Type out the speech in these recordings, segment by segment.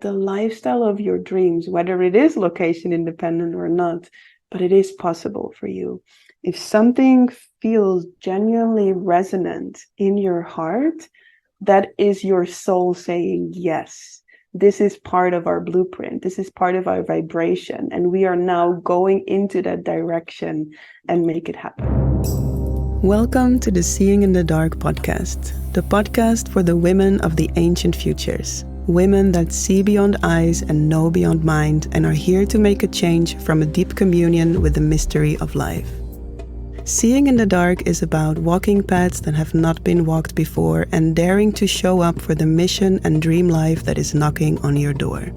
the lifestyle of your dreams, whether it is location independent or not, but it is possible for you. If something feels genuinely resonant in your heart, that is your soul saying, yes, this is part of our blueprint. This is part of our vibration. And we are now going into that direction and make it happen. Welcome to the Seeing in the Dark podcast, the podcast for the women of the ancient futures. Women that see beyond eyes and know beyond mind and are here to make a change from a deep communion with the mystery of life. Seeing in the Dark is about walking paths that have not been walked before and daring to show up for the mission and dream life that is knocking on your door.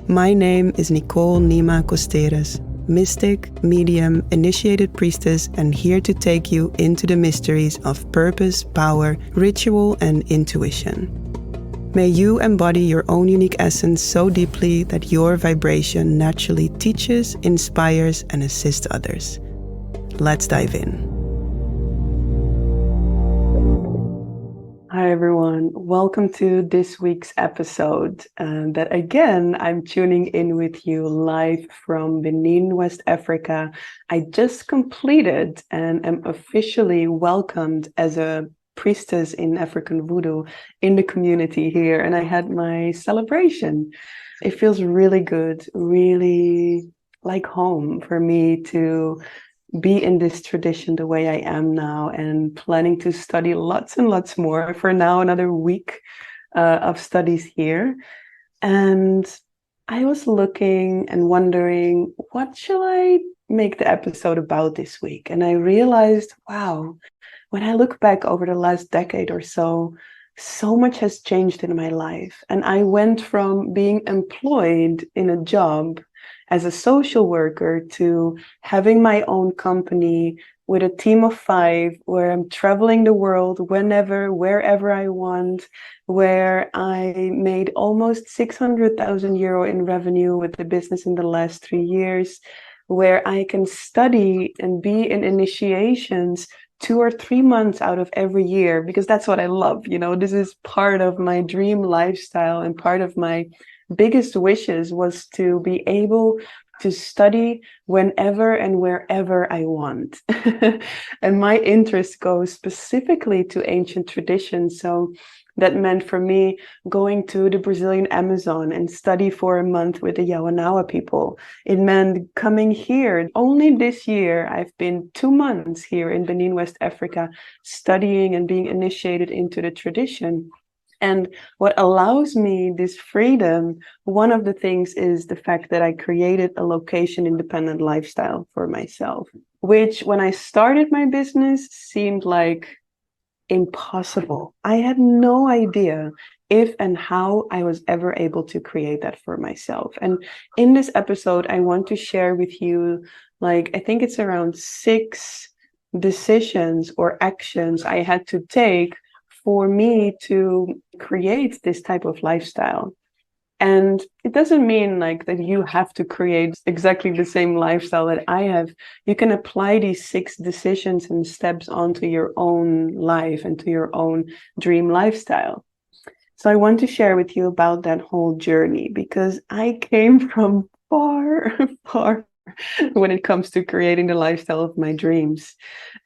My name is Nicole Nima Costeres, mystic, medium, initiated priestess, and here to take you into the mysteries of purpose, power, ritual, and intuition. May you embody your own unique essence so deeply that your vibration naturally teaches, inspires, and assists others. Let's dive in. Hi everyone, welcome to this week's episode. That again, I'm tuning in with you live from Benin, West Africa. I just completed and am officially welcomed as a priestess in African voodoo in the community here, and I had my celebration. It feels really good, really like home for me to be in this tradition the way I am now, and planning to study lots and lots more. For now, another week of studies here. And I was looking and wondering, what shall I make the episode about this week? And I realized, wow, when I look back over the last decade or so, so much has changed in my life. And I went from being employed in a job as a social worker to having my own company with a team of 5, where I'm traveling the world whenever, wherever I want, where I made almost 600,000 euro in revenue with the business in the last 3 years, where I can study and be in initiations 2 or 3 months out of every year, because that's what I love. You know, this is part of my dream lifestyle, and part of my biggest wishes was to be able to study whenever and wherever I want. And my interest goes specifically to ancient traditions. So that meant for me going to the Brazilian Amazon and study for a month with the Yawanawa people. It meant coming here. Only this year, I've been 2 months here in Benin, West Africa, studying and being initiated into the tradition. And what allows me this freedom, one of the things is the fact that I created a location-independent lifestyle for myself, which when I started my business seemed like impossible. I had no idea if and how I was ever able to create that for myself. And in this episode, I want to share with you, I think it's around 6 decisions or actions I had to take for me to create this type of lifestyle. And it doesn't mean that you have to create exactly the same lifestyle that I have. You can apply these 6 decisions and steps onto your own life and to your own dream lifestyle. So I want to share with you about that whole journey, because I came from far, far when it comes to creating the lifestyle of my dreams.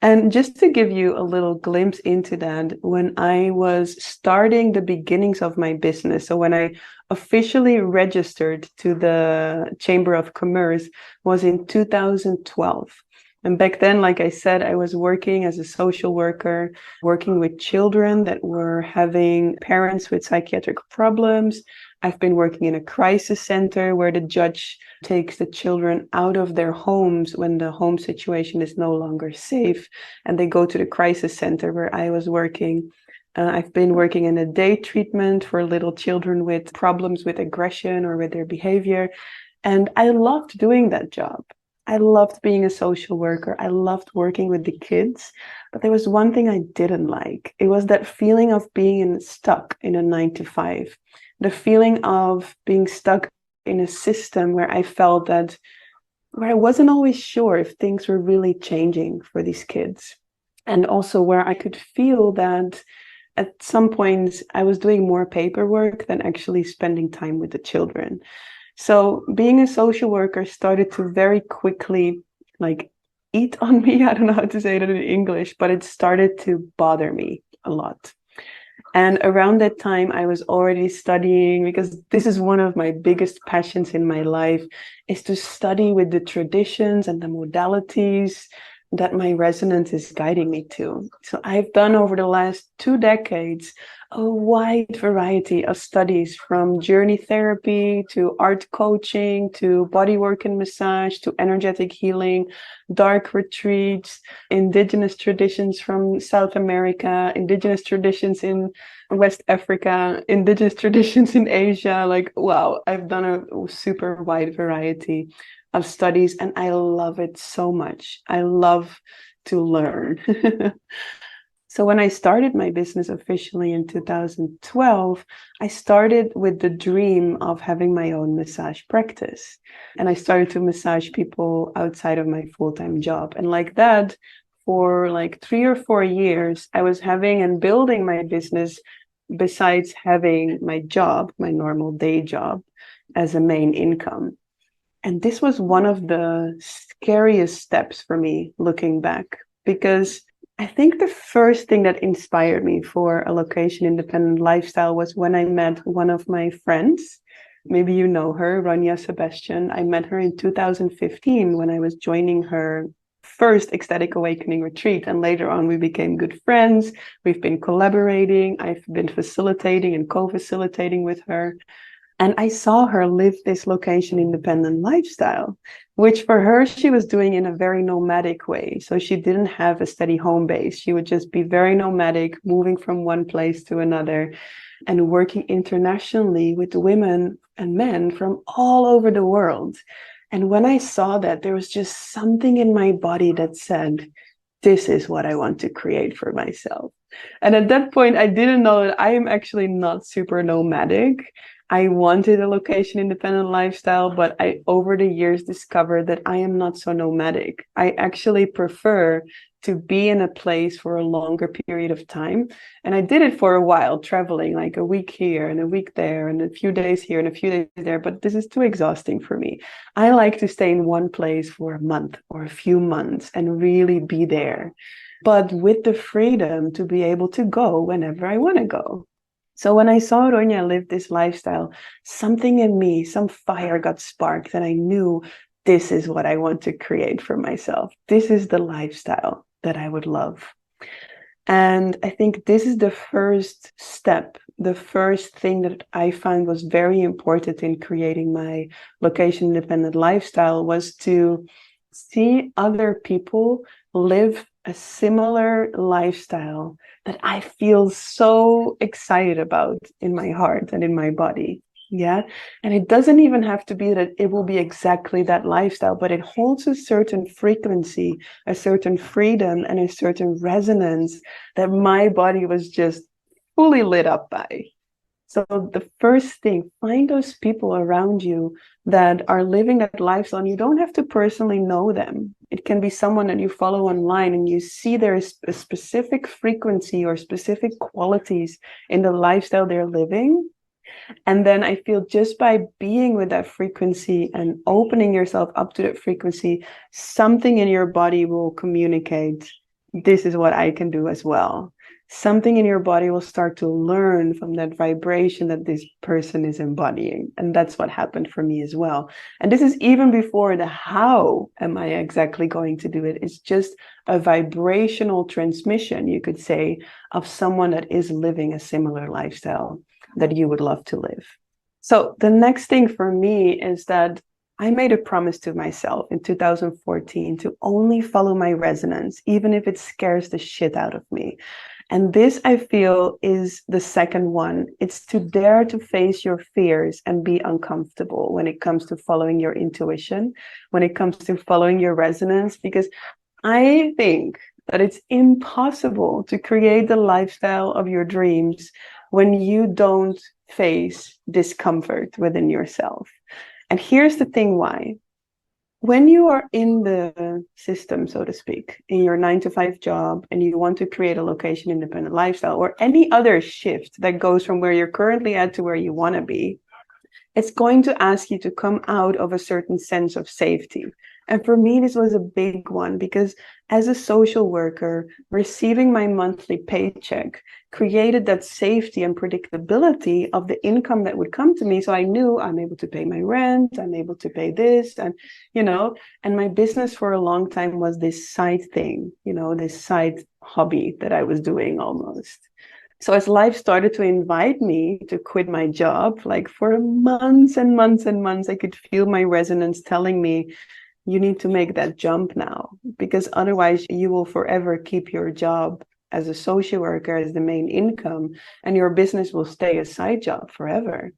And just to give you a little glimpse into that, when I was starting the beginnings of my business, so when I officially registered to the Chamber of Commerce, was in 2012. And back then, like I said, I was working as a social worker, working with children that were having parents with psychiatric problems. I've been working in a crisis center where the judge takes the children out of their homes when the home situation is no longer safe, and they go to the crisis center where I was working. I've been working in a day treatment for little children with problems with aggression or with their behavior. And I loved doing that job. I loved being a social worker. I loved working with the kids. But there was one thing I didn't like. It was that feeling of being stuck in a 9-to-5. The feeling of being stuck in a system where I felt that, where I wasn't always sure if things were really changing for these kids. And also where I could feel that at some points I was doing more paperwork than actually spending time with the children. So being a social worker started to very quickly like eat on me. I don't know how to say that in English, but it started to bother me a lot. And around that time, I was already studying, because this is one of my biggest passions in my life, is to study with the traditions and the modalities that my resonance is guiding me to. So I've done over the last 2 decades a wide variety of studies, from journey therapy to art coaching to bodywork and massage to energetic healing, dark retreats, indigenous traditions from South America, indigenous traditions in West Africa, indigenous traditions in Asia. Like, wow, I've done a super wide variety of studies, and I love it so much. I love to learn. So when I started my business officially in 2012, I started with the dream of having my own massage practice. And I started to massage people outside of my full-time job. And like that, for like 3 or 4 years, I was having and building my business besides having my job, my normal day job, as a main income. And this was one of the scariest steps for me looking back, because I think the first thing that inspired me for a location independent lifestyle was when I met one of my friends. Maybe you know her, Rania Sebastian. I met her in 2015 when I was joining her first ecstatic awakening retreat, and later on we became good friends. We've been collaborating. I've been facilitating and co-facilitating with her. And I saw her live this location independent lifestyle, which for her, she was doing in a very nomadic way. So she didn't have a steady home base. She would just be very nomadic, moving from one place to another and working internationally with women and men from all over the world. And when I saw that, there was just something in my body that said, this is what I want to create for myself. And at that point, I didn't know that I am actually not super nomadic. I wanted a location independent lifestyle, but I, over the years, discovered that I am not so nomadic. I actually prefer to be in a place for a longer period of time. And I did it for a while, traveling like a week here and a week there and a few days here and a few days there, but this is too exhausting for me. I like to stay in one place for a month or a few months and really be there, but with the freedom to be able to go whenever I want to go. So when I saw Ronya live this lifestyle, something in me, some fire got sparked, and I knew this is what I want to create for myself. This is the lifestyle that I would love. And I think this is the first step, the first thing that I found was very important in creating my location independent lifestyle, was to see other people live a similar lifestyle that I feel so excited about in my heart and in my body. Yeah. And it doesn't even have to be that it will be exactly that lifestyle, but it holds a certain frequency, a certain freedom, and a certain resonance that my body was just fully lit up by. So the first thing, find those people around you that are living that lifestyle, and you don't have to personally know them. It can be someone that you follow online and you see there's a specific frequency or specific qualities in the lifestyle they're living. And then I feel just by being with that frequency and opening yourself up to that frequency, something in your body will communicate, this is what I can do as well. Something in your body will start to learn from that vibration that this person is embodying. And that's what happened for me as well. And this is even before the how am I exactly going to do it. It's just a vibrational transmission, you could say, of someone that is living a similar lifestyle that you would love to live. So the next thing for me is that I made a promise to myself in 2014 to only follow my resonance, even if it scares the shit out of me. And this, I feel, is the second one. It's to dare to face your fears and be uncomfortable when it comes to following your intuition, when it comes to following your resonance, because I think that it's impossible to create the lifestyle of your dreams when you don't face discomfort within yourself. And here's the thing why. when you are in the system, so to speak, in your 9 to 5 job, and you want to create a location independent lifestyle or any other shift that goes from where you're currently at to where you want to be, it's going to ask you to come out of a certain sense of safety. And for me, this was a big one because as a social worker, receiving my monthly paycheck created that safety and predictability of the income that would come to me. So I knew I'm able to pay my rent, I'm able to pay this, and my business for a long time was this side thing, this side hobby that I was doing almost. So as life started to invite me to quit my job, like for months and months and months, I could feel my resonance telling me, you need to make that jump now, because otherwise you will forever keep your job as a social worker as the main income, and your business will stay a side job forever.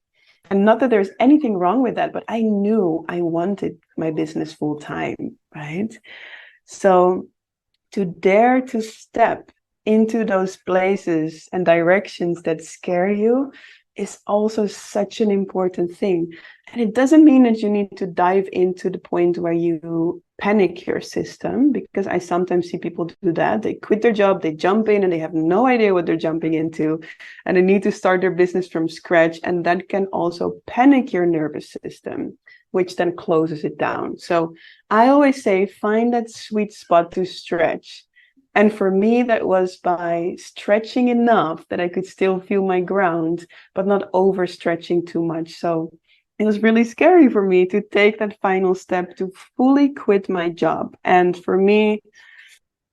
And not that there's anything wrong with that, but I knew I wanted my business full time, right? So to dare to step into those places and directions that scare you is also such an important thing. And it doesn't mean that you need to dive into the point where you panic your system, because I sometimes see people do that. They quit their job, they jump in, and they have no idea what they're jumping into, and they need to start their business from scratch. And that can also panic your nervous system, which then closes it down. So I always say, find that sweet spot to stretch. And for me, that was by stretching enough that I could still feel my ground, but not overstretching too much. So it was really scary for me to take that final step to fully quit my job. And for me,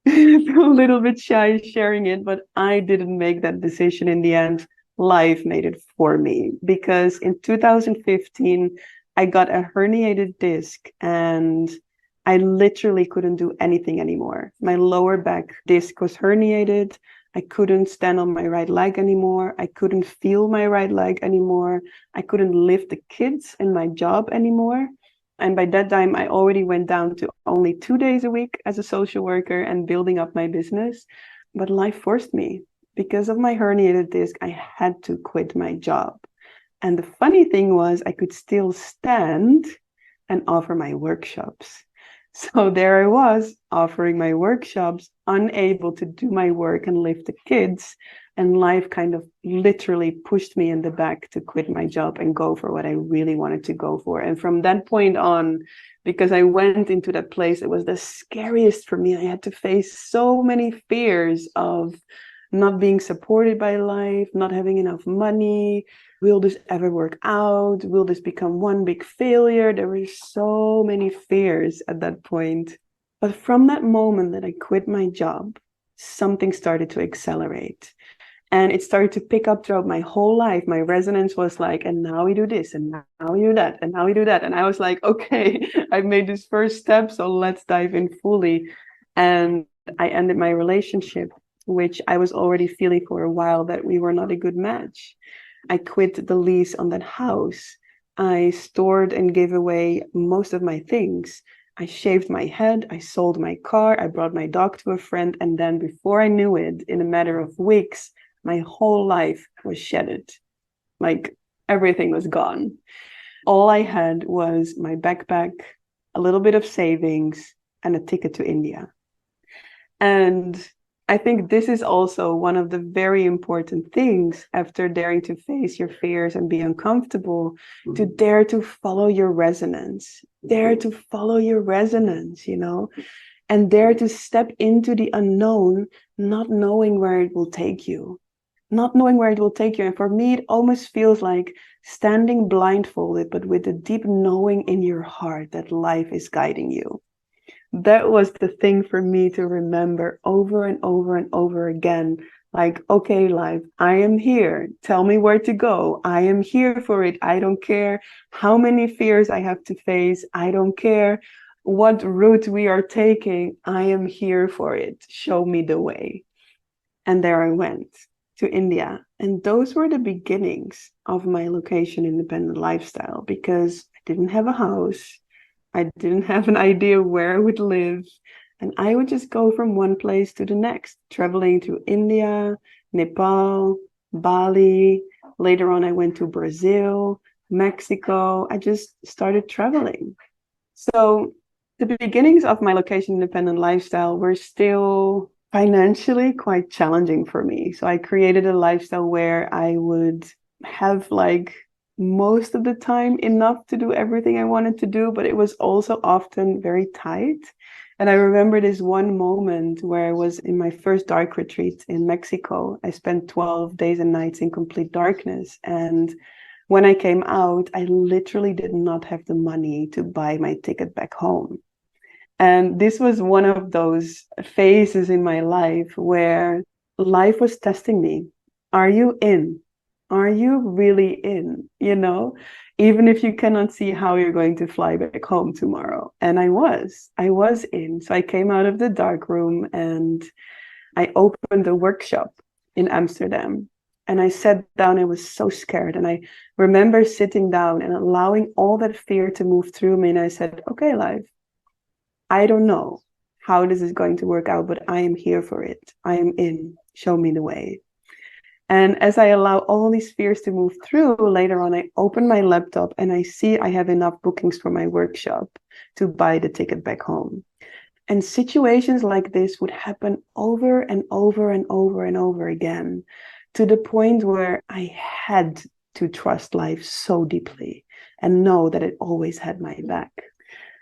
I feel a little bit shy sharing it, but I didn't make that decision in the end. Life made it for me, because in 2015, I got a herniated disc and I literally couldn't do anything anymore. My lower back disc was herniated. I couldn't stand on my right leg anymore. I couldn't feel my right leg anymore. I couldn't lift the kids in my job anymore. And by that time, I already went down to only 2 days a week as a social worker and building up my business. But life forced me. Because of my herniated disc, I had to quit my job. And the funny thing was, I could still stand and offer my workshops. So there I was offering my workshops, unable to do my work and lift the kids. And life kind of literally pushed me in the back to quit my job and go for what I really wanted to go for. And from that point on, because I went into that place, it was the scariest for me. I had to face so many fears of not being supported by life, not having enough money. Will this ever work out? Will this become one big failure? There were so many fears at that point. But from that moment that I quit my job, something started to accelerate. And it started to pick up throughout my whole life. My resonance was like, and now we do this, and now we do that, and now we do that. And I was like, okay, I've made this first step, so let's dive in fully. And I ended my relationship, which I was already feeling for a while that we were not a good match. I quit the lease on that house. I stored and gave away most of my things. I shaved my head. I sold my car. I brought my dog to a friend. And then before I knew it, in a matter of weeks, my whole life was shedded. Like everything was gone. All I had was my backpack, a little bit of savings, and a ticket to India. And I think this is also one of the very important things after daring to face your fears and be uncomfortable, to dare to follow your resonance, dare to follow your resonance, and dare to step into the unknown, not knowing where it will take you. Not knowing where it will take you. And for me, it almost feels like standing blindfolded, but with a deep knowing in your heart that life is guiding you. That was the thing for me to remember over and over and over again. Like, okay, life, I am here. Tell me where to go. I am here for it. I don't care how many fears I have to face. I don't care what route we are taking. I am here for it. Show me the way. And there I went to India. And those were the beginnings of my location independent lifestyle, because I didn't have a house. I didn't have an idea where I would live. And I would just go from one place to the next, traveling to India, Nepal, Bali. Later on, I went to Brazil, Mexico. I just started traveling. So The beginnings of my location independent lifestyle were still financially quite challenging for me. So I created a lifestyle where I would have like most of the time enough to do everything I wanted to do, but it was also often very tight. And I remember this one moment where I was in my first dark retreat in Mexico. I spent 12 days and nights in complete darkness. And when I came out, I literally did not have the money to buy my ticket back home. And this was one of those phases in my life where life was testing me. Are you in? Are you really in? Even if you cannot see how you're going to fly back home tomorrow. And I was in. So I came out of the dark room and I opened a workshop in Amsterdam. And I sat down. I was so scared. And I remember sitting down and allowing all that fear to move through me. And I said, okay, life, I don't know how this is going to work out, but I am here for it. I am in. Show me the way. And as I allow all these fears to move through, later on, I open my laptop and I see I have enough bookings for my workshop to buy the ticket back home. And situations like this would happen over and over and over and over again, to the point where I had to trust life so deeply and know that it always had my back.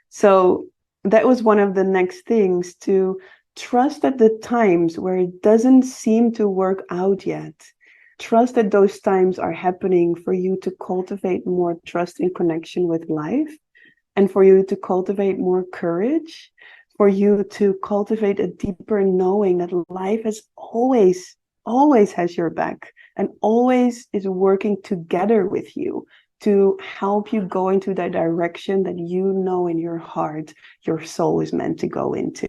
So that was one of the next things, to trust at the times where it doesn't seem to work out yet. Trust that those times are happening for you to cultivate more trust and connection with life, and for you to cultivate more courage, for you to cultivate a deeper knowing that life has always has your back and always is working together with you to help you go into that direction that you know in your heart your soul is meant to go into.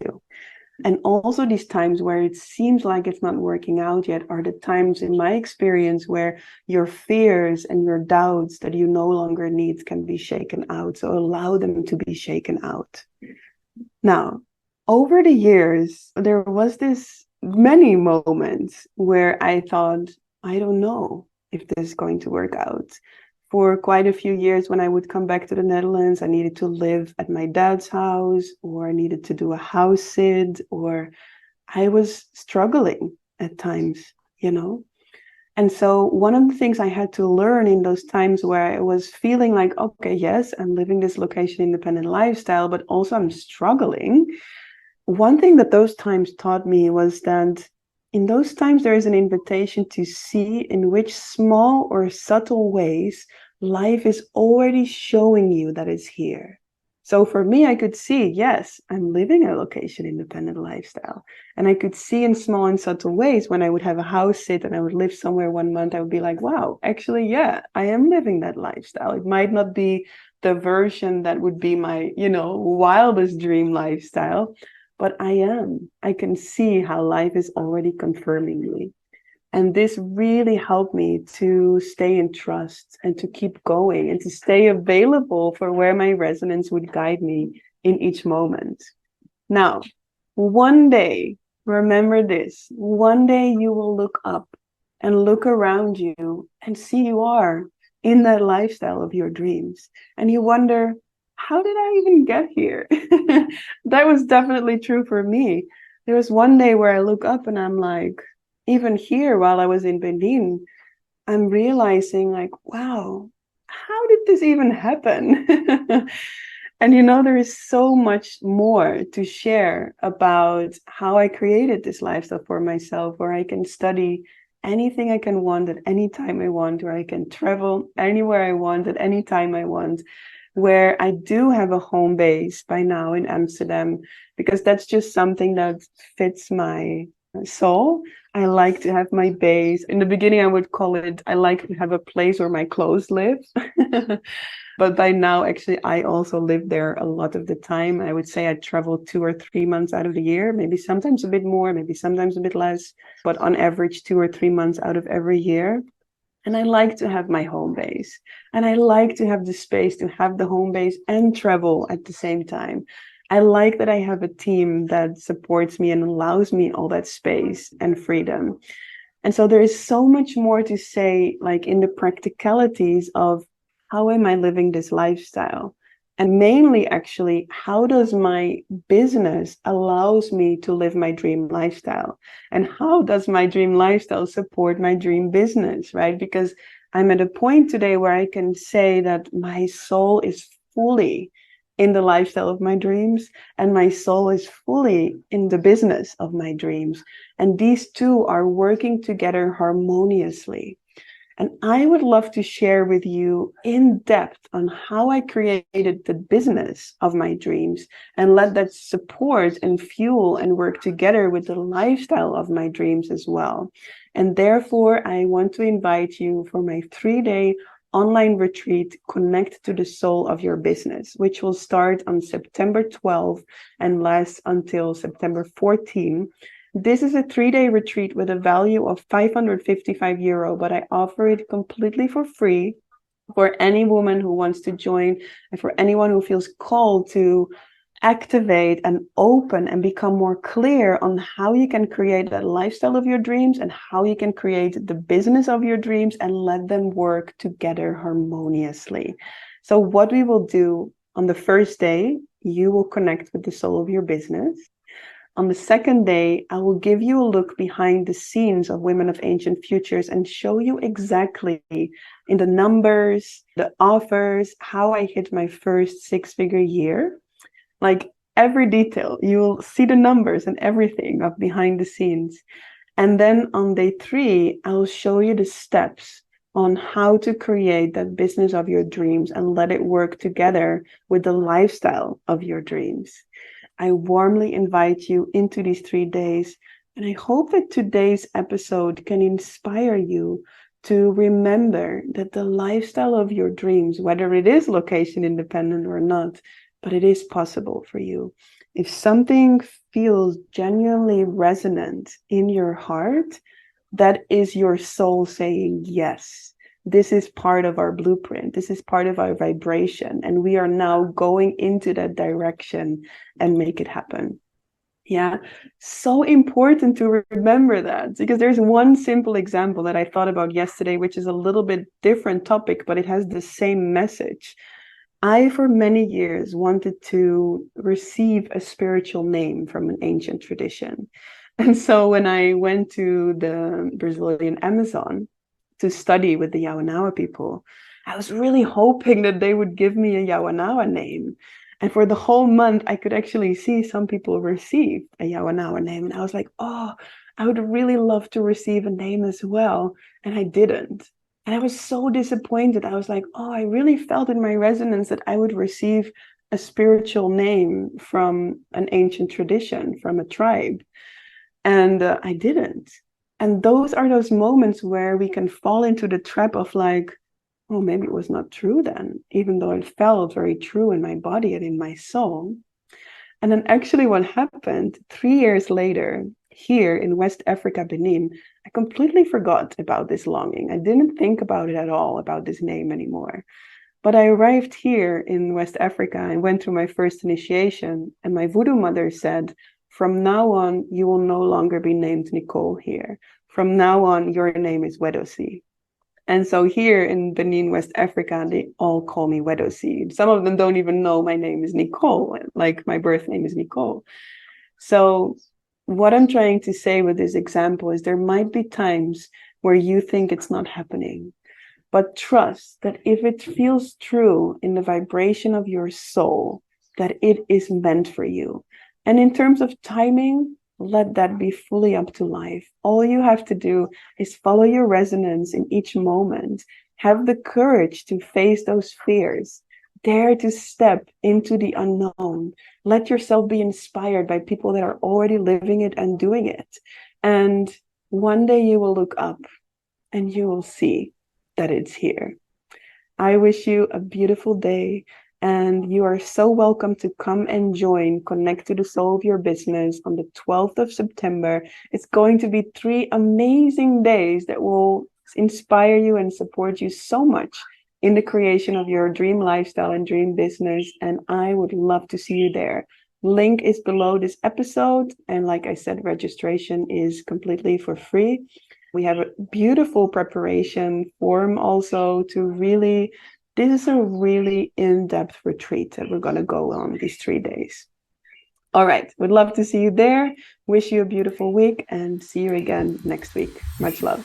And also these times where it seems like it's not working out yet are the times, in my experience, where your fears and your doubts that you no longer need can be shaken out. So allow them to be shaken out. Now, over the years, there was this many moments where I thought, I don't know if this is going to work out. For quite a few years, when I would come back to the Netherlands, I needed to live at my dad's house, or I needed to do a house sit, or I was struggling at times. And so one of the things I had to learn in those times where I was feeling like, okay, yes, I'm living this location independent lifestyle, but also I'm struggling. One thing that those times taught me was that in those times, there is an invitation to see in which small or subtle ways life is already showing you that it's here. So for me, I could see, yes, I'm living a location independent lifestyle. And I could see in small and subtle ways when I would have a house sit and I would live somewhere 1 month, I would be like, wow, actually, yeah, I am living that lifestyle. It might not be the version that would be my, wildest dream lifestyle, but I can see how life is already confirming me. And this really helped me to stay in trust and to keep going and to stay available for where my resonance would guide me in each moment. Now, one day, remember this, one day you will look up and look around you and see you are in that lifestyle of your dreams. And you wonder, how did I even get here? That was definitely true for me. There was one day where I look up and I'm like, even here while I was in Benin, I'm realizing like, wow, how did this even happen? And there is so much more to share about how I created this lifestyle for myself, where I can study anything I can want at any time I want, where I can travel anywhere I want at any time I want, where I do have a home base by now in Amsterdam, because that's just something that fits my soul. I like to have my base. In the beginning, I would call it, I like to have a place where my clothes live. But by now, actually, I also live there a lot of the time. I would say I travel 2 or 3 months out of the year, maybe sometimes a bit more, maybe sometimes a bit less, but on average, 2 or 3 months out of every year. And I like to have my home base. And I like to have the space to have the home base and travel at the same time. I like that I have a team that supports me and allows me all that space and freedom. And so there is so much more to say, like in the practicalities of how am I living this lifestyle? And mainly, actually, how does my business allows me to live my dream lifestyle? And how does my dream lifestyle support my dream business, right? Because I'm at a point today where I can say that my soul is fully in the lifestyle of my dreams, and my soul is fully in the business of my dreams. And these two are working together harmoniously. And I would love to share with you in depth on how I created the business of my dreams and let that support and fuel and work together with the lifestyle of my dreams as well. And therefore, I want to invite you for my 3-day online retreat, Connect to the Soul of Your Business, which will start on September 12th and last until September 14th. This is a 3-day retreat with a value of €555, but I offer it completely for free for any woman who wants to join and for anyone who feels called to activate and open and become more clear on how you can create that lifestyle of your dreams and how you can create the business of your dreams and let them work together harmoniously. So what we will do on the first day, you will connect with the soul of your business. On the second day, I will give you a look behind the scenes of Women of Ancient Futures and show you exactly in the numbers, the offers, how I hit my first 6-figure year. Like every detail, you will see the numbers and everything of behind the scenes. And then on day 3, I will show you the steps on how to create that business of your dreams and let it work together with the lifestyle of your dreams. I warmly invite you into these 3 days, and I hope that today's episode can inspire you to remember that the lifestyle of your dreams, whether it is location independent or not, but it is possible for you. If something feels genuinely resonant in your heart, that is your soul saying yes. This is part of our blueprint. This is part of our vibration. And we are now going into that direction and make it happen. Yeah, so important to remember that, because there's one simple example that I thought about yesterday, which is a little bit different topic, but it has the same message. I, for many years, wanted to receive a spiritual name from an ancient tradition. And so when I went to the Brazilian Amazon to study with the Yawanawa people, I was really hoping that they would give me a Yawanawa name. And for the whole month, I could actually see some people receive a Yawanawa name. And I was like, oh, I would really love to receive a name as well. And I didn't. And I was so disappointed. I was like, oh, I really felt in my resonance that I would receive a spiritual name from an ancient tradition, from a tribe. And I didn't. And those are those moments where we can fall into the trap of like, oh, maybe it was not true then, even though it felt very true in my body and in my soul. And then actually what happened 3 years later, here in West Africa, Benin, I completely forgot about this longing. I didn't think about it at all, about this name anymore. But I arrived here in West Africa and went through my first initiation, and my voodoo mother said, from now on, you will no longer be named Nicole here. From now on, your name is Wedosi. And so here in Benin, West Africa, they all call me Wedosi. Some of them don't even know my name is Nicole, like my birth name is Nicole. So what I'm trying to say with this example is there might be times where you think it's not happening, but trust that if it feels true in the vibration of your soul, that it is meant for you. And in terms of timing, let that be fully up to life. All you have to do is follow your resonance in each moment. Have the courage to face those fears. Dare to step into the unknown. Let yourself be inspired by people that are already living it and doing it. And one day you will look up and you will see that it's here. I wish you a beautiful day, and you are so welcome to come and join Connect to the Soul of Your Business on the 12th of September. It's going to be 3 amazing days that will inspire you and support you so much in the creation of your dream lifestyle and dream business, and I would love to see you there. Link is below this episode, and like I said, registration is completely for free. We have a beautiful preparation form also to really This is a really in-depth retreat that we're going to go on these 3 days. All right. Would love to see you there. Wish you a beautiful week and see you again next week. Much love.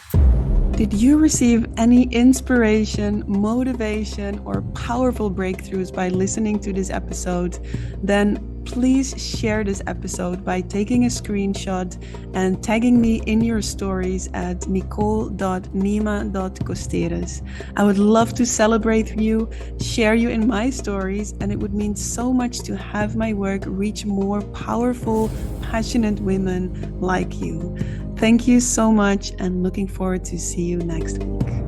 Did you receive any inspiration, motivation, or powerful breakthroughs by listening to this episode? Then please share this episode by taking a screenshot and tagging me in your stories at nicole.nima.costeres. I would love to celebrate you, share you in my stories, and it would mean so much to have my work reach more powerful, passionate women like you. Thank you so much, and looking forward to see you next week.